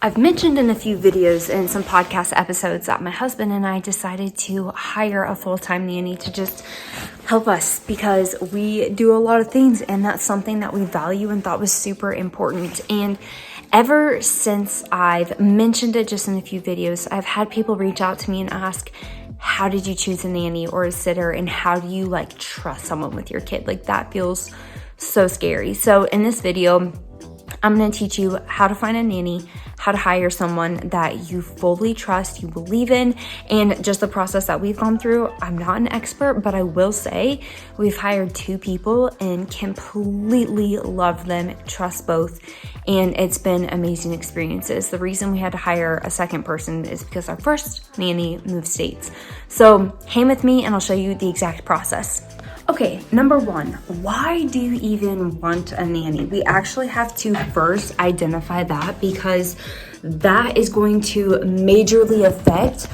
I've mentioned in a few videos and some podcast episodes that my husband and I decided to hire a full-time nanny to just help us because we do a lot of things and that's something that we value and thought was super important. And ever since I've mentioned it just in a few videos, I've had people reach out to me and ask, how did you choose a nanny or a sitter, and how do you trust someone with your kid? That feels so scary. So in this video, I'm going to teach you how to find a nanny, how to hire someone that you fully trust, you believe in, and just the process that we've gone through. I'm not an expert, but I will say we've hired 2 people and completely love them, trust both, and it's been amazing experiences. The reason we had to hire a second person is because our first nanny moved states. So hang with me and I'll show you the exact process. Okay, number 1, why do you even want a nanny? We actually have to first identify that because that is going to majorly affect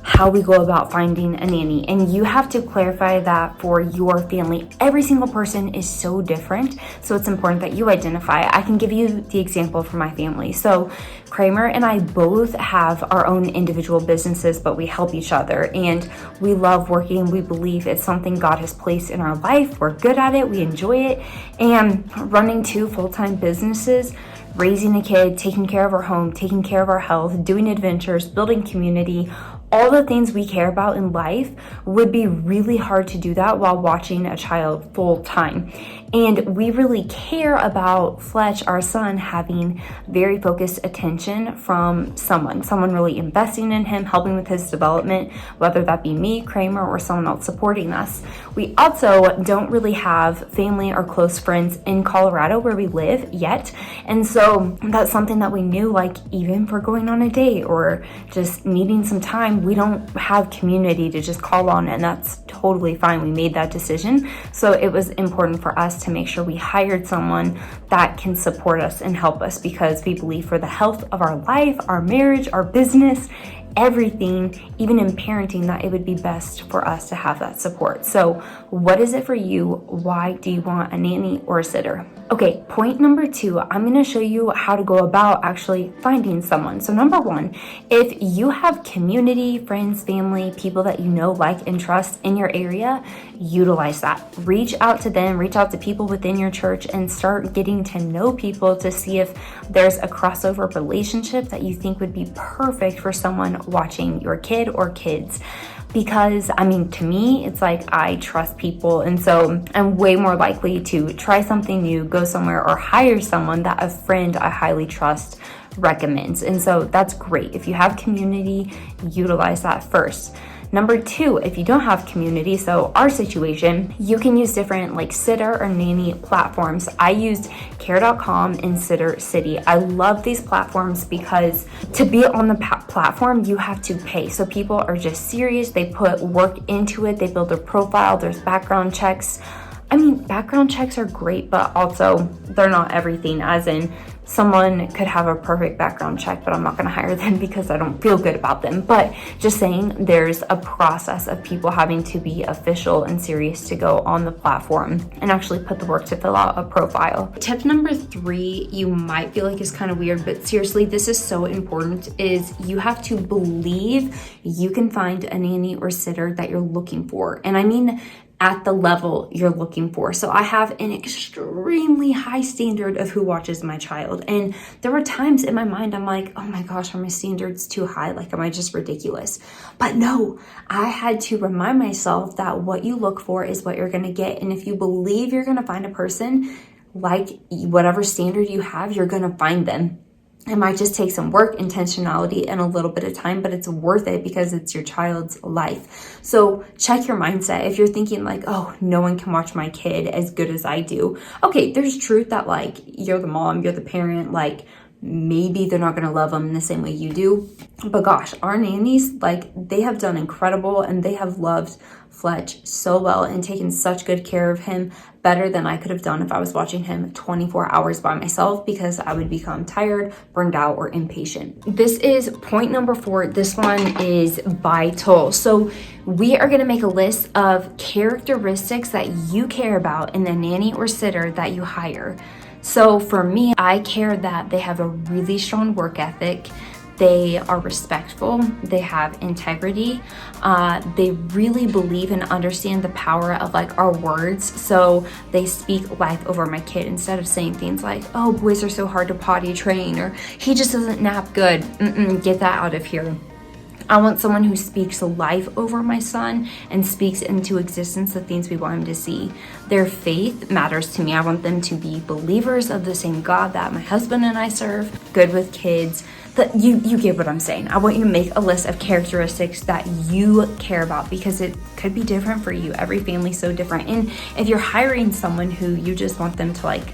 how we go about finding a nanny. And you have to clarify that for your family. Every single person is so different, so it's important that you identify. I can give you the example for my family. So Kramer and I both have our own individual businesses, but we help each other and we love working. We believe it's something God has placed in our life. We're good at it, we enjoy it. And running 2 full-time businesses, raising a kid, taking care of our home, taking care of our health, doing adventures, building community, all the things we care about in life would be really hard to do that while watching a child full time. And we really care about Fletch, our son, having very focused attention from someone really investing in him, helping with his development, whether that be me, Kramer, or someone else supporting us. We also don't really have family or close friends in Colorado where we live yet. And so that's something that we knew, even for going on a date or just needing some time, we don't have community to just call on, and that's totally fine. We made that decision. So it was important for us to make sure we hired someone that can support us and help us because we believe for the health of our life, our marriage, our business, everything, even in parenting, that it would be best for us to have that support. So what is it for you? Why do you want a nanny or a sitter? Okay, point number 2, I'm going to show you how to go about actually finding someone. So number 1, if you have community, friends, family, people that you know, like, and trust in your area, utilize that. Reach out to them, reach out to people within your church and start getting to know people to see if there's a crossover relationship that you think would be perfect for someone watching your kid or kids. Because to me, it's I trust people, and so I'm way more likely to try something new, go somewhere, or hire someone that a friend I highly trust recommends. And so that's great. If you have community, utilize that first. Number 2, if you don't have community, so our situation, you can use different sitter or nanny platforms. I used care.com and Sitter City. I love these platforms because to be on the platform, you have to pay. So people are just serious. They put work into it. They build their profile. There's background checks. Background checks are great, but also they're not everything, as in someone could have a perfect background check, but I'm not going to hire them because I don't feel good about them. But just saying, there's a process of people having to be official and serious to go on the platform and actually put the work to fill out a profile. Tip number 3, you might feel is kind of weird, but seriously, this is so important, is you have to believe you can find a nanny or sitter that you're looking for. And at the level you're looking for. So I have an extremely high standard of who watches my child. And there were times in my mind, I'm oh my gosh, are my standards too high? Am I just ridiculous? But no, I had to remind myself that what you look for is what you're gonna get. And if you believe you're gonna find a person whatever standard you have, you're gonna find them. It might just take some work, intentionality, and a little bit of time, but it's worth it because it's your child's life. So check your mindset. If you're thinking oh, no one can watch my kid as good as I do. Okay, there's truth that you're the mom, you're the parent, maybe they're not going to love them in the same way you do. But gosh, our nannies, they have done incredible and they have loved Fletch so well and taken such good care of him, better than I could have done if I was watching him 24 hours by myself, because I would become tired, burned out, or impatient. This is point number 4. This one is vital. So we are going to make a list of characteristics that you care about in the nanny or sitter that you hire. So for me, I care that they have a really strong work ethic. They are respectful, they have integrity, they really believe and understand the power of like our words. So they speak life over my kid instead of saying things like, oh, boys are so hard to potty train, or he just doesn't nap good. Get that out of here. I want someone who speaks life over my son and speaks into existence the things we want him to see. Their faith matters to me. I want them to be believers of the same God that my husband and I serve, good with kids. That you get what I'm saying. I want you to make a list of characteristics that you care about, because it could be different for you. Every family's so different. And if you're hiring someone who you just want them to like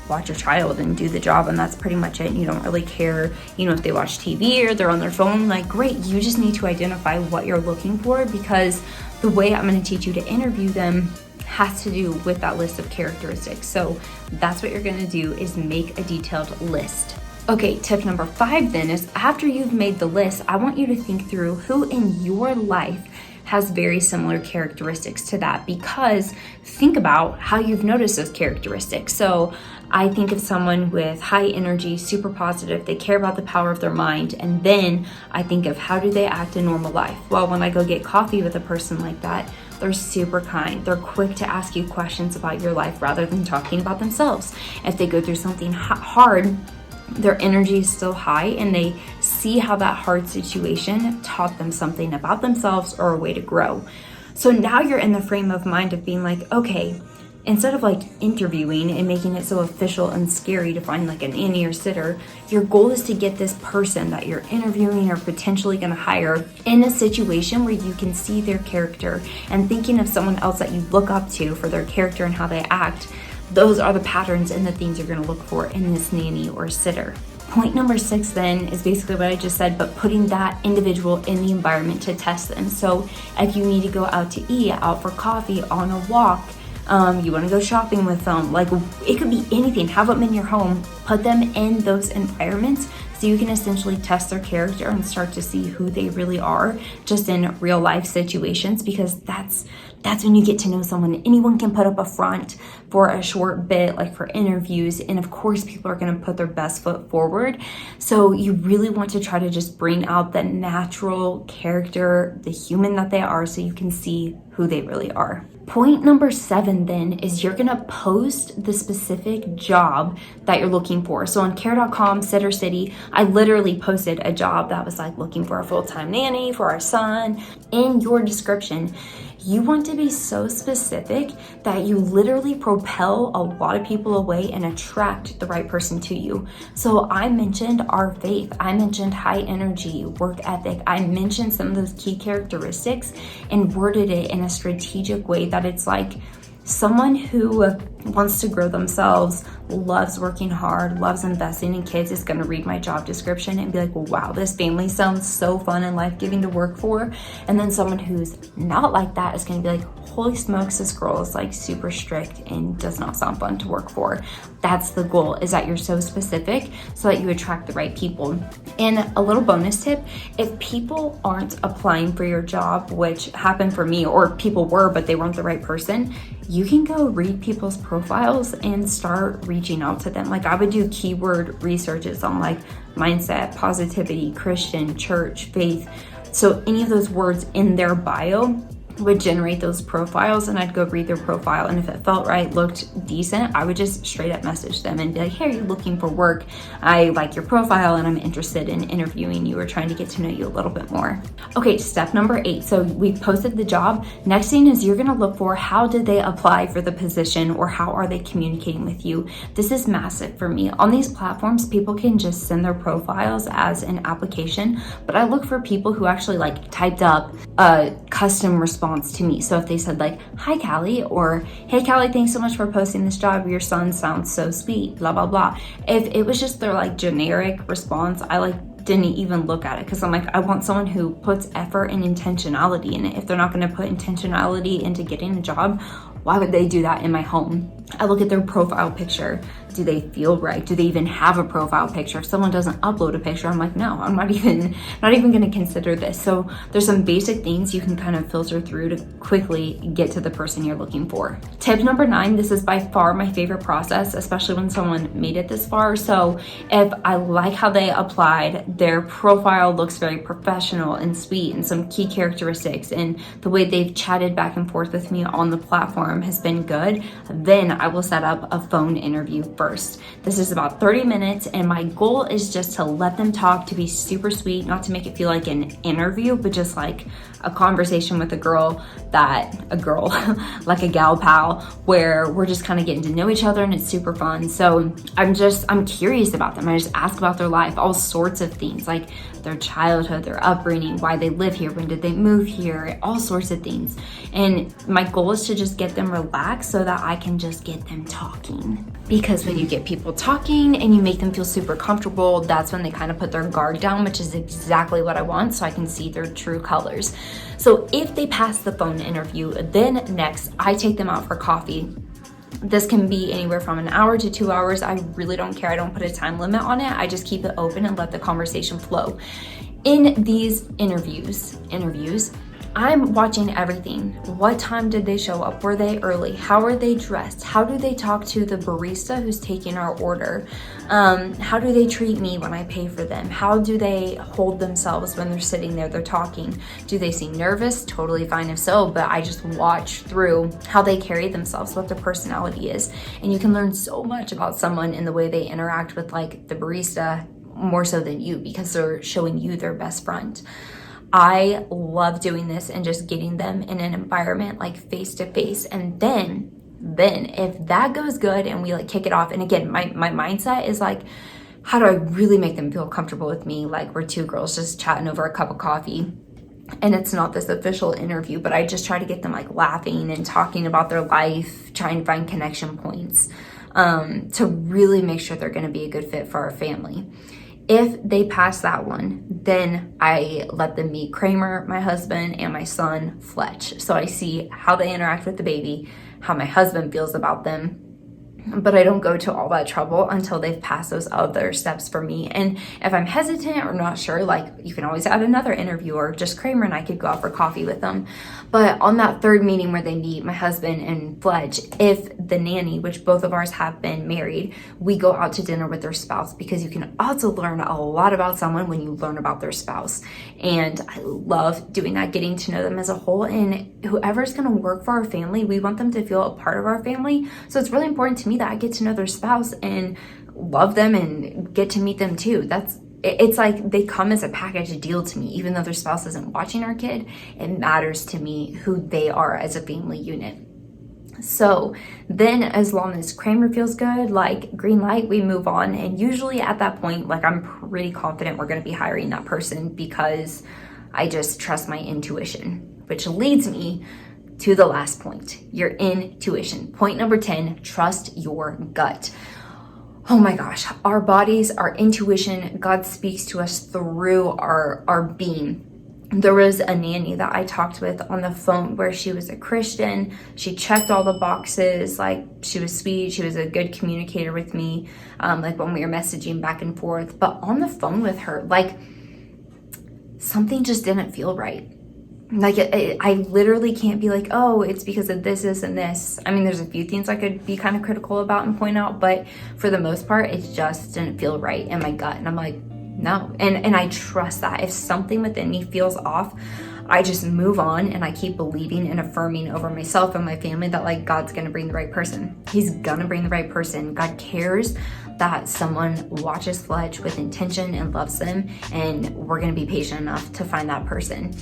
watch your child and do the job, and that's pretty much it, and you don't really care, if they watch TV or they're on their phone, like great, you just need to identify what you're looking for, because the way I'm going to teach you to interview them has to do with that list of characteristics. So that's what you're going to do, is make a detailed list. Okay, tip number 5 then is, after you've made the list, I want you to think through who in your life has very similar characteristics to that, because think about how you've noticed those characteristics. So I think of someone with high energy, super positive, they care about the power of their mind, and then I think of how do they act in normal life. Well, when I go get coffee with a person like that, they're super kind. They're quick to ask you questions about your life rather than talking about themselves. If they go through something hard, their energy is still high, and they see how that hard situation taught them something about themselves or a way to grow. So now you're in the frame of mind of being like, okay, instead of like interviewing and making it so official and scary to find like a nanny or sitter, your goal is to get this person that you're interviewing or potentially going to hire in a situation where you can see their character, and thinking of someone else that you look up to for their character and how they act. Those are the patterns and the things you're going to look for in this nanny or sitter. Point number 6 then is basically what I just said, but putting that individual in the environment to test them. So if you need to go out to eat, out for coffee, on a walk, you want to go shopping with them, like it could be anything, have them in your home, put them in those environments so you can essentially test their character and start to see who they really are just in real life situations, because that's when you get to know someone. Anyone can put up a front for a short bit, like for interviews, and of course people are going to put their best foot forward. So you really want to try to just bring out the natural character, the human that they are, so you can see who they really are. Point number 7 then is you're gonna post the specific job that you're looking for. So on care.com, Sitter City, I literally posted a job that was like looking for a full-time nanny for our son. In your description, you want to be so specific that you literally propel a lot of people away and attract the right person to you. So I mentioned our faith, I mentioned high energy, work ethic, I mentioned some of those key characteristics and worded it in a strategic way that it's like someone who wants to grow themselves, loves working hard, loves investing in kids is going to read my job description and be like, wow, this family sounds so fun and life-giving to work for. And then someone who's not like that is going to be like, holy smokes, this girl is like super strict and does not sound fun to work for. That's the goal, is that you're so specific so that you attract the right people. And a little bonus tip, if people aren't applying for your job, which happened for me, or people were, but they weren't the right person, you can go read people's profiles and start reaching out to them. Like I would do keyword researches on like mindset, positivity, Christian, church, faith. So any of those words in their bio would generate those profiles, and I'd go read their profile, and if it felt right, looked decent, I would just straight up message them and be like, hey, are you looking for work? I like your profile and I'm interested in interviewing you or trying to get to know you a little bit more. Okay, step number 8. So we've posted the job. Next thing is you're gonna look for how did they apply for the position, or how are they communicating with you. This is massive for me. On these platforms, people can just send their profiles as an application, but I look for people who actually like typed up a custom response to me. So if they said like, hi Callie, or hey Callie, thanks so much for posting this job, your son sounds so sweet, blah blah blah. If it was just their like generic response, I like didn't even look at it, because I'm like, I want someone who puts effort and intentionality in it. If they're not going to put intentionality into getting a job, why would they do that in my home? I look at their profile picture. Do they feel right? Do they even have a profile picture? If someone doesn't upload a picture, I'm like, no, I'm not even going to consider this. So there's some basic things you can kind of filter through to quickly get to the person you're looking for. Tip number 9, this is by far my favorite process, especially when someone made it this far. So if I like how they applied, their profile looks very professional and sweet, and some key characteristics, and the way they've chatted back and forth with me on the platform has been good, then I will set up a phone interview first. This is about 30 minutes, and my goal is just to let them talk, to be super sweet, not to make it feel like an interview, but just like a conversation with a girl, like a gal pal, where we're just kind of getting to know each other and it's super fun. So I'm curious about them. I just ask about their life, all sorts of things, like their childhood, their upbringing, why they live here, when did they move here, all sorts of things. And my goal is to just get them relaxed so that I can just get them talking. Because when you get people talking and you make them feel super comfortable, that's when they kind of put their guard down, which is exactly what I want, so I can see their true colors. So if they pass the phone interview, then next I take them out for coffee. This can be anywhere from an hour to 2 hours. I really don't care. I don't put a time limit on it. I just keep it open and let the conversation flow. In these interviews, I'm watching everything. What time did they show up? Were they early? How are they dressed? How do they talk to the barista who's taking our order? How do they treat me when I pay for them? How do they hold themselves when they're sitting there, they're talking? Do they seem nervous? Totally fine if so, but I just watch through how they carry themselves, what their personality is. And you can learn so much about someone in the way they interact with like the barista, more so than you, because they're showing you their best friend. I love doing this and just getting them in an environment like face to face. And then if that goes good and we like kick it off, and again, my mindset is like, how do I really make them feel comfortable with me? Like we're two girls just chatting over a cup of coffee. And it's not this official interview, but I just try to get them like laughing and talking about their life, trying to find connection points, to really make sure they're going to be a good fit for our family. If they pass that one, then I let them meet Kramer, my husband, and my son, Fletch. So I see how they interact with the baby, how my husband feels about them. But I don't go to all that trouble until they've passed those other steps for me. And if I'm hesitant or not sure, like you can always add another interview, or just Kramer and I could go out for coffee with them. But on that third meeting where they meet my husband and Fletch, if the nanny, which both of ours have been married, we go out to dinner with their spouse, because you can also learn a lot about someone when you learn about their spouse. And I love doing that, getting to know them as a whole. And whoever's going to work for our family, we want them to feel a part of our family. So it's really important to me that I get to know their spouse and love them and get to meet them too. It's like they come as a package deal to me. Even though their spouse isn't watching our kid, it matters to me who they are as a family unit. So then as long as Kramer feels good, like green light, we move on. And usually at that point, like I'm pretty confident we're going to be hiring that person, because I just trust my intuition, which leads me to the last point, your intuition. Point number 10, trust your gut. Oh my gosh, our bodies, our intuition, God speaks to us through our being. There was a nanny that I talked with on the phone where she was a Christian. She checked all the boxes. Like she was sweet. She was a good communicator with me. Like when we were messaging back and forth, but on the phone with her, like something just didn't feel right. Like I literally can't be like, oh, it's because of this, and this. I mean, there's a few things I could be kind of critical about and point out, but for the most part, it just didn't feel right in my gut. And I'm like, no. And I trust that if something within me feels off, I just move on and I keep believing and affirming over myself and my family that like God's gonna bring the right person. He's gonna bring the right person. God cares that someone watches Fletch with intention and loves them, and we're gonna be patient enough to find that person.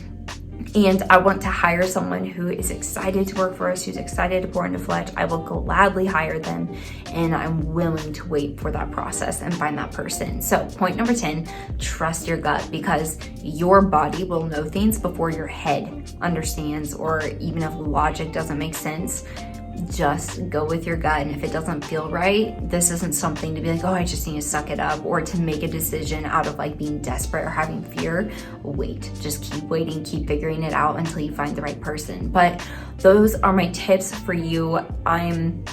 And I want to hire someone who is excited to work for us, who's excited to pour into Fletch. I will gladly hire them, and I'm willing to wait for that process and find that person. So point number 10, trust your gut, because your body will know things before your head understands, or even if logic doesn't make sense. Just go with your gut, and if it doesn't feel right, this isn't something to be like, oh, I just need to suck it up, or to make a decision out of like being desperate or having fear. Wait, just keep waiting, keep figuring it out until you find the right person. But those are my tips for you. I'm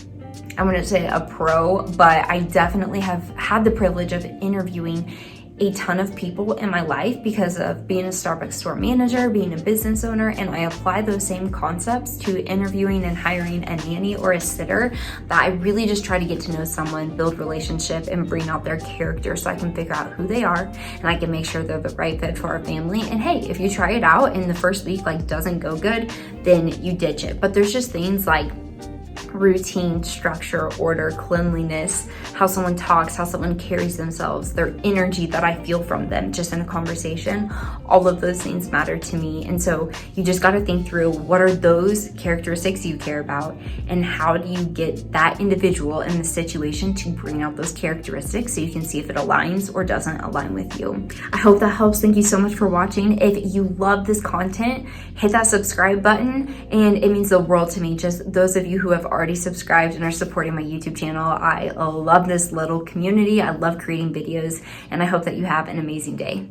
I wouldn't say a pro, but I definitely have had the privilege of interviewing a ton of people in my life because of being a Starbucks store manager, being a business owner, and I apply those same concepts to interviewing and hiring a nanny or a sitter, that I really just try to get to know someone, build relationship, and bring out their character so I can figure out who they are and I can make sure they're the right fit for our family. And hey, if you try it out and the first week doesn't go good, then you ditch it. But there's just things like routine, structure, order, cleanliness, how someone talks, how someone carries themselves, their energy that I feel from them just in a conversation. All of those things matter to me. And so you just got to think through, what are those characteristics you care about, and how do you get that individual in the situation to bring out those characteristics so you can see if it aligns or doesn't align with you. I hope that helps. Thank you so much for watching. If you love this content, hit that subscribe button, and it means the world to me. Just those of you who have already subscribed and are supporting my YouTube channel, I love this little community. I love creating videos, and I hope that you have an amazing day.